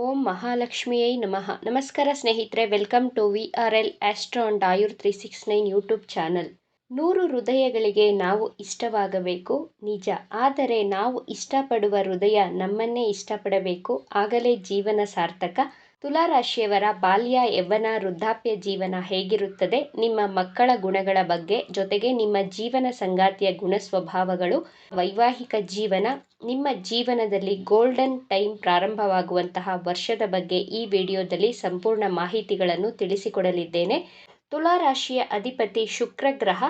ಓಂ ಮಹಾಲಕ್ಷ್ಮಿಯೈ ನಮಃ. ನಮಸ್ಕಾರ ಸ್ನೇಹಿತರೆ, welcome to VRL astro and Ayur 369 YouTube channel. 100 ಹೃದಯಗಳಿಗೆ ನಾವು ಇಷ್ಟವಾಗಬೇಕು ನಿಜ, ಆದರೆ ನಾವು ಇಷ್ಟಪಡುವ ಹೃದಯ ನಮ್ಮನ್ನೇ ಇಷ್ಟಪಡಬೇಕು, ಆಗಲೇ ಜೀವನ ಸಾರ್ಥಕ. ತುಲಾರಾಶಿಯವರ ಬಾಲ್ಯ, ಯೌವನ, ವೃದ್ಧಾಪ್ಯ ಜೀವನ ಹೇಗಿರುತ್ತದೆ, ನಿಮ್ಮ ಮಕ್ಕಳ ಗುಣಗಳ ಬಗ್ಗೆ, ಜೊತೆಗೆ ನಿಮ್ಮ ಜೀವನ ಸಂಗಾತಿಯ ಗುಣ ಸ್ವಭಾವಗಳು, ವೈವಾಹಿಕ ಜೀವನ, ನಿಮ್ಮ ಜೀವನದಲ್ಲಿ ಗೋಲ್ಡನ್ ಟೈಮ್ ಪ್ರಾರಂಭವಾಗುವಂತಹ ವರ್ಷದ ಬಗ್ಗೆ ಈ ವಿಡಿಯೋದಲ್ಲಿ ಸಂಪೂರ್ಣ ಮಾಹಿತಿಗಳನ್ನು ತಿಳಿಸಿಕೊಡಲಿದ್ದೇನೆ. ತುಲಾರಾಶಿಯ ಅಧಿಪತಿ ಶುಕ್ರ ಗ್ರಹ.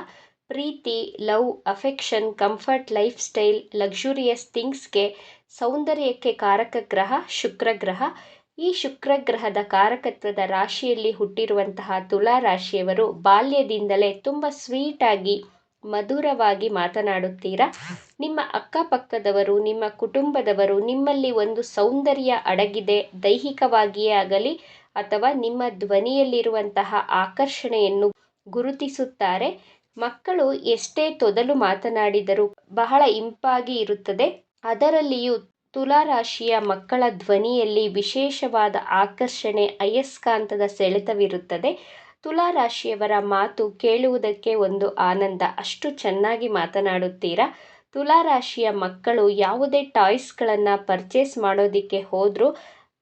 ಪ್ರೀತಿ, love, affection, comfort, lifestyle, luxurious ಥಿಂಗ್ಸ್ಗೆ, ಸೌಂದರ್ಯಕ್ಕೆ ಕಾರಕ ಗ್ರಹ ಶುಕ್ರ ಗ್ರಹ. ಈ ಶುಕ್ರ ಗ್ರಹದ ಕಾರಕತ್ವದ ರಾಶಿಯಲ್ಲಿ ಹುಟ್ಟಿರುವಂತಹ ತುಲಾ ರಾಶಿಯವರು ಬಾಲ್ಯದಿಂದಲೇ ತುಂಬ ಸ್ವೀಟ್ ಆಗಿ, ಮಧುರವಾಗಿ ಮಾತನಾಡುತ್ತೀರಾ. ನಿಮ್ಮ ಅಕ್ಕಪಕ್ಕದವರು, ನಿಮ್ಮ ಕುಟುಂಬದವರು ನಿಮ್ಮಲ್ಲಿ ಒಂದು ಸೌಂದರ್ಯ ಅಡಗಿದೆ, ದೈಹಿಕವಾಗಿಯೇ ಆಗಲಿ ಅಥವಾ ನಿಮ್ಮ ಧ್ವನಿಯಲ್ಲಿರುವಂತಹ ಆಕರ್ಷಣೆಯನ್ನು ಗುರುತಿಸುತ್ತಾರೆ. ಮಕ್ಕಳು ಎಷ್ಟೇ ತೊದಲು ಮಾತನಾಡಿದರೂ ಬಹಳ ಇಂಪಾಗಿ ಇರುತ್ತದೆ. ಅದರಲ್ಲಿಯೂ ತುಲಾರಾಶಿಯ ಮಕ್ಕಳ ಧ್ವನಿಯಲ್ಲಿ ವಿಶೇಷವಾದ ಆಕರ್ಷಣೆ, ಅಯಸ್ಕಾಂತದ ಸೆಳೆತವಿರುತ್ತದೆ. ತುಲಾರಾಶಿಯವರ ಮಾತು ಕೇಳುವುದಕ್ಕೆ ಒಂದು ಆನಂದ, ಅಷ್ಟು ಚೆನ್ನಾಗಿ ಮಾತನಾಡುತ್ತೀರಾ. ತುಲಾರಾಶಿಯ ಮಕ್ಕಳು ಯಾವುದೇ ಟಾಯ್ಸ್ಗಳನ್ನು ಪರ್ಚೇಸ್ ಮಾಡೋದಕ್ಕೆ ಹೋದರೂ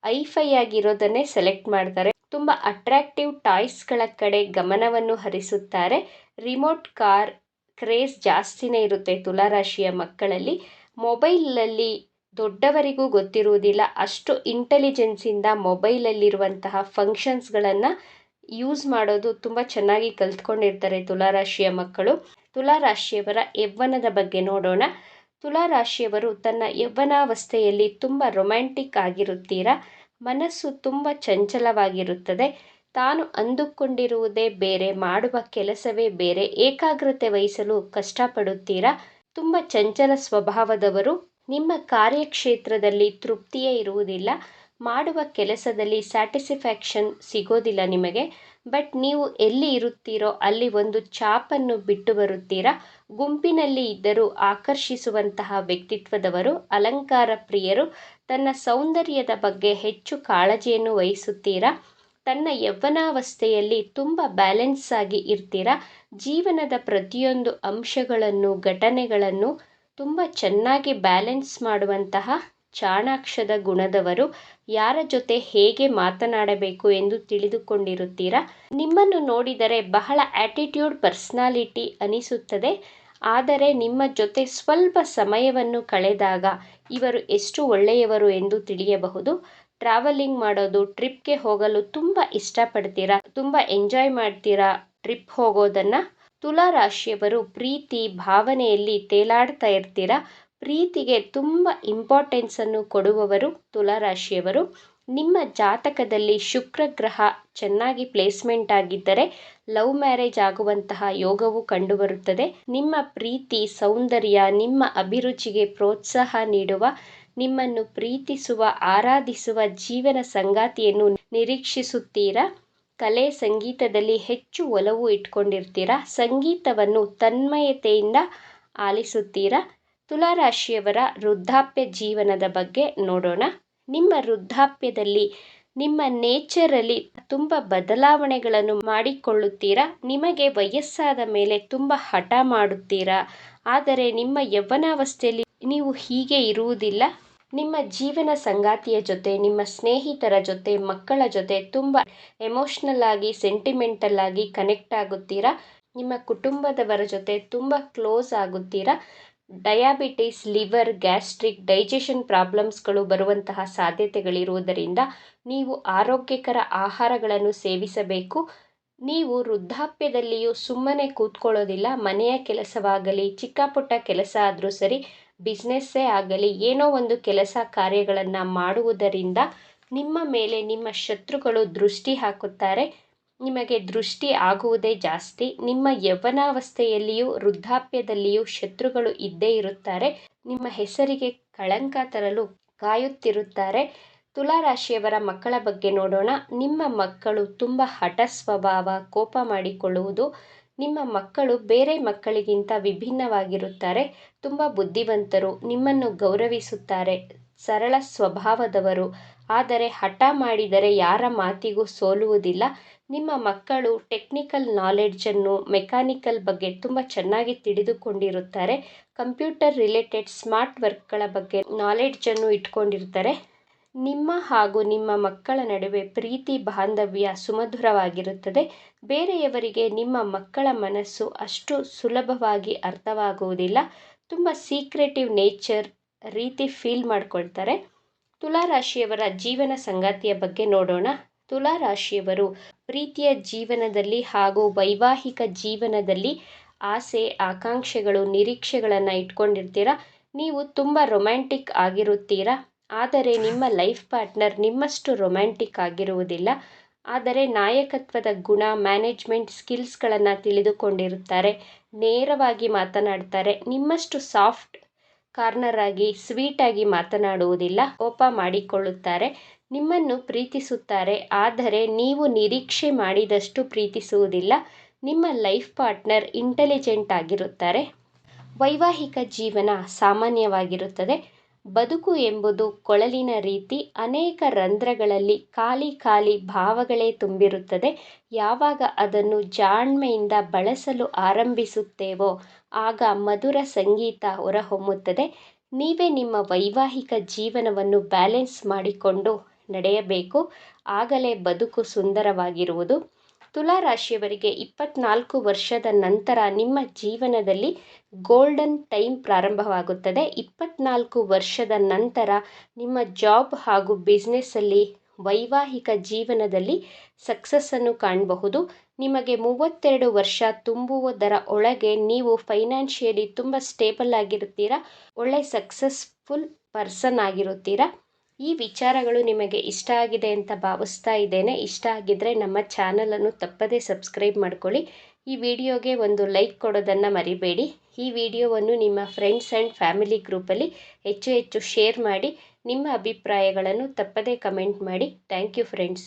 ಐಫೈ ಆಗಿರೋದನ್ನೇ ಸೆಲೆಕ್ಟ್ ಮಾಡ್ತಾರೆ. ತುಂಬ ಅಟ್ರಾಕ್ಟಿವ್ ಟಾಯ್ಸ್ಗಳ ಕಡೆ ಗಮನವನ್ನು ಹರಿಸುತ್ತಾರೆ. ರಿಮೋಟ್ ಕಾರ್ ಕ್ರೇಜ್ ಜಾಸ್ತಿನೇ ಇರುತ್ತೆ ತುಲಾರಾಶಿಯ ಮಕ್ಕಳಲ್ಲಿ. ಮೊಬೈಲಲ್ಲಿ ದೊಡ್ಡವರಿಗೂ ಗೊತ್ತಿರುವುದಿಲ್ಲ, ಅಷ್ಟು ಇಂಟೆಲಿಜೆನ್ಸಿಂದ ಮೊಬೈಲಲ್ಲಿರುವಂತಹ ಫಂಕ್ಷನ್ಸ್ಗಳನ್ನು ಯೂಸ್ ಮಾಡೋದು ತುಂಬ ಚೆನ್ನಾಗಿ ಕಲ್ತ್ಕೊಂಡಿರ್ತಾರೆ ತುಲಾರಾಶಿಯ ಮಕ್ಕಳು. ತುಲಾರಾಶಿಯವರ ಯೌವನದ ಬಗ್ಗೆ ನೋಡೋಣ. ತುಲಾರಾಶಿಯವರು ತನ್ನ ಯೌವನಾವಸ್ಥೆಯಲ್ಲಿ ತುಂಬ ರೊಮ್ಯಾಂಟಿಕ್ ಆಗಿರುತ್ತೀರಾ. ಮನಸ್ಸು ತುಂಬ ಚಂಚಲವಾಗಿರುತ್ತದೆ. ತಾನು ಅಂದುಕೊಂಡಿರುವುದೇ ಬೇರೆ, ಮಾಡುವ ಕೆಲಸವೇ ಬೇರೆ, ಏಕಾಗ್ರತೆ ವಹಿಸಲು ಕಷ್ಟಪಡುತ್ತೀರಾ. ತುಂಬ ಚಂಚಲ ಸ್ವಭಾವದವರು. ನಿಮ್ಮ ಕಾರ್ಯಕ್ಷೇತ್ರದಲ್ಲಿ ತೃಪ್ತಿಯೇ ಇರುವುದಿಲ್ಲ, ಮಾಡುವ ಕೆಲಸದಲ್ಲಿ ಸ್ಯಾಟಿಸ್ಫ್ಯಾಕ್ಷನ್ ಸಿಗೋದಿಲ್ಲ ನಿಮಗೆ. ಬಟ್ ನೀವು ಎಲ್ಲಿ ಇರುತ್ತೀರೋ ಅಲ್ಲಿ ಒಂದು ಛಾಪನ್ನು ಬಿಟ್ಟು ಬರುತ್ತೀರಾ. ಗುಂಪಿನಲ್ಲಿ ಇದ್ದರೂ ಆಕರ್ಷಿಸುವಂತಹ ವ್ಯಕ್ತಿತ್ವದವರು, ಅಲಂಕಾರ ಪ್ರಿಯರು. ತನ್ನ ಸೌಂದರ್ಯದ ಬಗ್ಗೆ ಹೆಚ್ಚು ಕಾಳಜಿಯನ್ನು ವಹಿಸುತ್ತೀರಾ. ತನ್ನ ಯೌವನಾವಸ್ಥೆಯಲ್ಲಿ ತುಂಬ ಬ್ಯಾಲೆನ್ಸ್ ಆಗಿ ಇರ್ತೀರಾ. ಜೀವನದ ಪ್ರತಿಯೊಂದು ಅಂಶಗಳನ್ನು, ಘಟನೆಗಳನ್ನು ತುಂಬ ಚೆನ್ನಾಗಿ ಬ್ಯಾಲೆನ್ಸ್ ಮಾಡುವಂತಹ ಚಾಣಾಕ್ಷದ ಗುಣದವರು. ಯಾರ ಜೊತೆ ಹೇಗೆ ಮಾತನಾಡಬೇಕು ಎಂದು ತಿಳಿದುಕೊಂಡಿರುತ್ತೀರಾ. ನಿಮ್ಮನ್ನು ನೋಡಿದರೆ ಬಹಳ ಆಟಿಟ್ಯೂಡ್ ಪರ್ಸನಾಲಿಟಿ ಅನಿಸುತ್ತದೆ. ಆದರೆ ನಿಮ್ಮ ಜೊತೆ ಸ್ವಲ್ಪ ಸಮಯವನ್ನು ಕಳೆದಾಗ ಇವರು ಎಷ್ಟು ಒಳ್ಳೆಯವರು ಎಂದು ತಿಳಿಯಬಹುದು. ಟ್ರಾವೆಲಿಂಗ್ ಮಾಡೋದು, ಟ್ರಿಪ್ಗೆ ಹೋಗಲು ತುಂಬ ಇಷ್ಟಪಡ್ತೀರಾ, ತುಂಬ ಎಂಜಾಯ್ ಮಾಡ್ತೀರಾ ಟ್ರಿಪ್ ಹೋಗೋದನ್ನು. ತುಲಾರಾಶಿಯವರು ಪ್ರೀತಿ ಭಾವನೆಯಲ್ಲಿ ತೇಲಾಡ್ತಾ ಇರ್ತೀರಾ. ಪ್ರೀತಿಗೆ ತುಂಬ ಇಂಪಾರ್ಟೆನ್ಸನ್ನು ಕೊಡುವವರು ತುಲಾರಾಶಿಯವರು. ನಿಮ್ಮ ಜಾತಕದಲ್ಲಿ ಶುಕ್ರ ಗ್ರಹ ಚೆನ್ನಾಗಿ ಪ್ಲೇಸ್ಮೆಂಟ್ ಆಗಿದ್ದರೆ ಲವ್ ಮ್ಯಾರೇಜ್ ಆಗುವಂತಹ ಯೋಗವು ಕಂಡುಬರುತ್ತದೆ. ನಿಮ್ಮ ಪ್ರೀತಿ, ಸೌಂದರ್ಯ, ನಿಮ್ಮ ಅಭಿರುಚಿಗೆ ಪ್ರೋತ್ಸಾಹ ನೀಡುವ, ನಿಮ್ಮನ್ನು ಪ್ರೀತಿಸುವ, ಆರಾಧಿಸುವ ಜೀವನ ಸಂಗಾತಿಯನ್ನು ನಿರೀಕ್ಷಿಸುತ್ತೀರಾ. ಕಲೆ, ಸಂಗೀತದಲ್ಲಿ ಹೆಚ್ಚು ಒಲವು ಇಟ್ಕೊಂಡಿರ್ತೀರಾ. ಸಂಗೀತವನ್ನು ತನ್ಮಯತೆಯಿಂದ ಆಲಿಸುತ್ತೀರಾ. ತುಲಾರಾಶಿಯವರ ವೃದ್ಧಾಪ್ಯ ಜೀವನದ ಬಗ್ಗೆ ನೋಡೋಣ. ನಿಮ್ಮ ವೃದ್ಧಾಪ್ಯದಲ್ಲಿ ನಿಮ್ಮ ನೇಚರಲ್ಲಿ ತುಂಬ ಬದಲಾವಣೆಗಳನ್ನು ಮಾಡಿಕೊಳ್ಳುತ್ತೀರಾ. ನಿಮಗೆ ವಯಸ್ಸಾದ ಮೇಲೆ ತುಂಬ ಹಠ ಮಾಡುತ್ತೀರಾ. ಆದರೆ ನಿಮ್ಮ ಯೌವನಾವಸ್ಥೆಯಲ್ಲಿ ನೀವು ಹೀಗೆ ಇರುವುದಿಲ್ಲ. ನಿಮ್ಮ ಜೀವನ ಸಂಗಾತಿಯ ಜೊತೆ, ನಿಮ್ಮ ಸ್ನೇಹಿತರ ಜೊತೆ, ಮಕ್ಕಳ ಜೊತೆ ತುಂಬ ಎಮೋಷ್ನಲ್ ಆಗಿ, ಸೆಂಟಿಮೆಂಟಲ್ ಆಗಿ ಕನೆಕ್ಟ್ ಆಗುತ್ತೀರಾ. ನಿಮ್ಮ ಕುಟುಂಬದವರ ಜೊತೆ ತುಂಬ ಕ್ಲೋಸ್ ಆಗುತ್ತೀರಾ. ಡಯಾಬಿಟಿಸ್, ಲಿವರ್, ಗ್ಯಾಸ್ಟ್ರಿಕ್, ಡೈಜೆಷನ್ ಪ್ರಾಬ್ಲಮ್ಸ್ಗಳು ಬರುವಂತಹ ಸಾಧ್ಯತೆಗಳಿರುವುದರಿಂದ ನೀವು ಆರೋಗ್ಯಕರ ಆಹಾರಗಳನ್ನು ಸೇವಿಸಬೇಕು. ನೀವು ವೃದ್ಧಾಪ್ಯದಲ್ಲಿಯೂ ಸುಮ್ಮನೆ ಕೂತ್ಕೊಳ್ಳೋದಿಲ್ಲ. ಮನೆಯ ಕೆಲಸವಾಗಲಿ, ಚಿಕ್ಕ ಪುಟ್ಟ ಕೆಲಸ ಆದರೂ ಸರಿ, ಬಿಸ್ನೆಸ್ಸೇ ಆಗಲಿ, ಏನೋ ಒಂದು ಕೆಲಸ ಕಾರ್ಯಗಳನ್ನು ಮಾಡುವುದರಿಂದ ನಿಮ್ಮ ಮೇಲೆ ನಿಮ್ಮ ಶತ್ರುಗಳು ದೃಷ್ಟಿ ಹಾಕುತ್ತಾರೆ. ನಿಮಗೆ ದೃಷ್ಟಿ ಆಗುವುದೇ ಜಾಸ್ತಿ. ನಿಮ್ಮ ಯೌವನಾವಸ್ಥೆಯಲ್ಲಿಯೂ ವೃದ್ಧಾಪ್ಯದಲ್ಲಿಯೂ ಶತ್ರುಗಳು ಇದ್ದೇ ಇರುತ್ತಾರೆ. ನಿಮ್ಮ ಹೆಸರಿಗೆ ಕಳಂಕ ತರಲು ಕಾಯುತ್ತಿರುತ್ತಾರೆ. ತುಲಾರಾಶಿಯವರ ಮಕ್ಕಳ ಬಗ್ಗೆ ನೋಡೋಣ. ನಿಮ್ಮ ಮಕ್ಕಳು ತುಂಬ ಹಠ ಸ್ವಭಾವ, ಕೋಪ ಮಾಡಿಕೊಳ್ಳುವುದು. ನಿಮ್ಮ ಮಕ್ಕಳು ಬೇರೆ ಮಕ್ಕಳಿಗಿಂತ ವಿಭಿನ್ನವಾಗಿರುತ್ತಾರೆ. ತುಂಬ ಬುದ್ಧಿವಂತರು, ನಿಮ್ಮನ್ನು ಗೌರವಿಸುತ್ತಾರೆ, ಸರಳ ಸ್ವಭಾವದವರು. ಆದರೆ ಹಠ ಮಾಡಿದರೆ ಯಾರ ಮಾತಿಗೂ ಸೋಲುವುದಿಲ್ಲ. ನಿಮ್ಮ ಮಕ್ಕಳು ಟೆಕ್ನಿಕಲ್ ನಾಲೆಡ್ಜನ್ನು, ಮೆಕ್ಯಾನಿಕಲ್ ಬಗ್ಗೆ ತುಂಬ ಚೆನ್ನಾಗಿ ತಿಳಿದುಕೊಂಡಿರುತ್ತಾರೆ. ಕಂಪ್ಯೂಟರ್ ರಿಲೇಟೆಡ್ ಸ್ಮಾರ್ಟ್ ವರ್ಕ್ಗಳ ಬಗ್ಗೆ ನಾಲೆಡ್ಜನ್ನು ಇಟ್ಕೊಂಡಿರ್ತಾರೆ. ನಿಮ್ಮ ಹಾಗೂ ನಿಮ್ಮ ಮಕ್ಕಳ ನಡುವೆ ಪ್ರೀತಿ ಬಾಂಧವ್ಯ ಸುಮಧುರವಾಗಿರುತ್ತದೆ. ಬೇರೆಯವರಿಗೆ ನಿಮ್ಮ ಮಕ್ಕಳ ಮನಸ್ಸು ಅಷ್ಟು ಸುಲಭವಾಗಿ ಅರ್ಥವಾಗುವುದಿಲ್ಲ. ತುಂಬ ಸೀಕ್ರೆಟಿವ್ ನೇಚರ್ ರೀತಿ ಫೀಲ್ ಮಾಡ್ಕೊಳ್ತಾರೆ. ತುಲಾರಾಶಿಯವರ ಜೀವನ ಸಂಗಾತಿಯ ಬಗ್ಗೆ ನೋಡೋಣ. ತುಲಾರಾಶಿಯವರು ಪ್ರೀತಿಯ ಜೀವನದಲ್ಲಿ ಹಾಗೂ ವೈವಾಹಿಕ ಜೀವನದಲ್ಲಿ ಆಸೆ, ಆಕಾಂಕ್ಷೆಗಳು, ನಿರೀಕ್ಷೆಗಳನ್ನು ಇಟ್ಕೊಂಡಿರ್ತೀರ. ನೀವು ತುಂಬ ರೊಮ್ಯಾಂಟಿಕ್ ಆಗಿರುತ್ತೀರಾ. ಆದರೆ ನಿಮ್ಮ ಲೈಫ್ ಪಾರ್ಟ್ನರ್ ನಿಮ್ಮಷ್ಟು ರೊಮ್ಯಾಂಟಿಕ್ ಆಗಿರುವುದಿಲ್ಲ. ಆದರೆ ನಾಯಕತ್ವದ ಗುಣ, ಮ್ಯಾನೇಜ್ಮೆಂಟ್ ಸ್ಕಿಲ್ಸ್ಗಳನ್ನು ತಿಳಿದುಕೊಂಡಿರುತ್ತಾರೆ. ನೇರವಾಗಿ ಮಾತನಾಡ್ತಾರೆ. ನಿಮ್ಮಷ್ಟು ಸಾಫ್ಟ್ ಕಾರ್ನರ್ ಆಗಿ ಸ್ವೀಟಾಗಿ ಮಾತನಾಡುವುದಿಲ್ಲ. ಕೋಪ ಮಾಡಿಕೊಳ್ಳುತ್ತಾರೆ. ನಿಮ್ಮನ್ನು ಪ್ರೀತಿಸುತ್ತಾರೆ. ಆದರೆ ನೀವು ನಿರೀಕ್ಷೆ ಮಾಡಿದಷ್ಟು ಪ್ರೀತಿಸುವುದಿಲ್ಲ. ನಿಮ್ಮ ಲೈಫ್ ಪಾರ್ಟ್ನರ್ ಇಂಟೆಲಿಜೆಂಟ್ ಆಗಿರುತ್ತಾರೆ. ವೈವಾಹಿಕ ಜೀವನ ಸಾಮಾನ್ಯವಾಗಿರುತ್ತದೆ. ಬದುಕು ಎಂಬುದು ಕೊಳಲಿನ ರೀತಿ. ಅನೇಕ ರಂಧ್ರಗಳಲ್ಲಿ ಖಾಲಿ ಖಾಲಿ ಭಾವಗಳೇ ತುಂಬಿರುತ್ತದೆ. ಯಾವಾಗ ಅದನ್ನು ಜಾಣ್ಮೆಯಿಂದ ಬಳಸಲು ಆರಂಭಿಸುತ್ತೇವೋ ಆಗ ಮಧುರ ಸಂಗೀತ ಹೊರಹೊಮ್ಮುತ್ತದೆ. ನೀವೇ ನಿಮ್ಮ ವೈವಾಹಿಕ ಜೀವನವನ್ನು ಬ್ಯಾಲೆನ್ಸ್ ಮಾಡಿಕೊಂಡು ನಡೆಯಬೇಕು. ಆಗಲೇ ಬದುಕು ಸುಂದರವಾಗಿರುವುದು. ತುಲಾರಾಶಿಯವರಿಗೆ 24 ವರ್ಷದ ನಂತರ ನಿಮ್ಮ ಜೀವನದಲ್ಲಿ ಗೋಲ್ಡನ್ ಟೈಮ್ ಪ್ರಾರಂಭವಾಗುತ್ತದೆ. 24 ವರ್ಷದ ನಂತರ ನಿಮ್ಮ ಜಾಬ್ ಹಾಗೂ ಬಿಸ್ನೆಸ್ಸಲ್ಲಿ, ವೈವಾಹಿಕ ಜೀವನದಲ್ಲಿ ಸಕ್ಸಸ್ಸನ್ನು ಕಾಣಬಹುದು. ನಿಮಗೆ 32 ವರ್ಷ ತುಂಬುವುದರ ಒಳಗೆ ನೀವು ಫೈನಾನ್ಷಿಯಲಿ ತುಂಬ ಸ್ಟೇಬಲ್ ಆಗಿರುತ್ತೀರ. ಒಳ್ಳೆ ಸಕ್ಸಸ್ಫುಲ್ ಪರ್ಸನ್ ಆಗಿರುತ್ತೀರಾ. ಈ ವಿಚಾರಗಳು ನಿಮಗೆ ಇಷ್ಟ ಆಗಿದೆ ಅಂತ ಭಾವಿಸ್ತಾ ಇದ್ದೇನೆ. ಇಷ್ಟ ಆಗಿದ್ದರೆ ನಮ್ಮ ಚಾನಲನ್ನು ತಪ್ಪದೇ ಸಬ್ಸ್ಕ್ರೈಬ್ ಮಾಡ್ಕೊಳ್ಳಿ. ಈ ವಿಡಿಯೋಗೆ ಒಂದು ಲೈಕ್ ಕೊಡೋದನ್ನು ಮರಿಬೇಡಿ. ಈ ವಿಡಿಯೋವನ್ನು ನಿಮ್ಮ ಫ್ರೆಂಡ್ಸ್ ಆ್ಯಂಡ್ ಫ್ಯಾಮಿಲಿ ಗ್ರೂಪಲ್ಲಿ ಹೆಚ್ಚು ಶೇರ್ ಮಾಡಿ. ನಿಮ್ಮ ಅಭಿಪ್ರಾಯಗಳನ್ನು ತಪ್ಪದೇ ಕಮೆಂಟ್ ಮಾಡಿ. Thank you friends.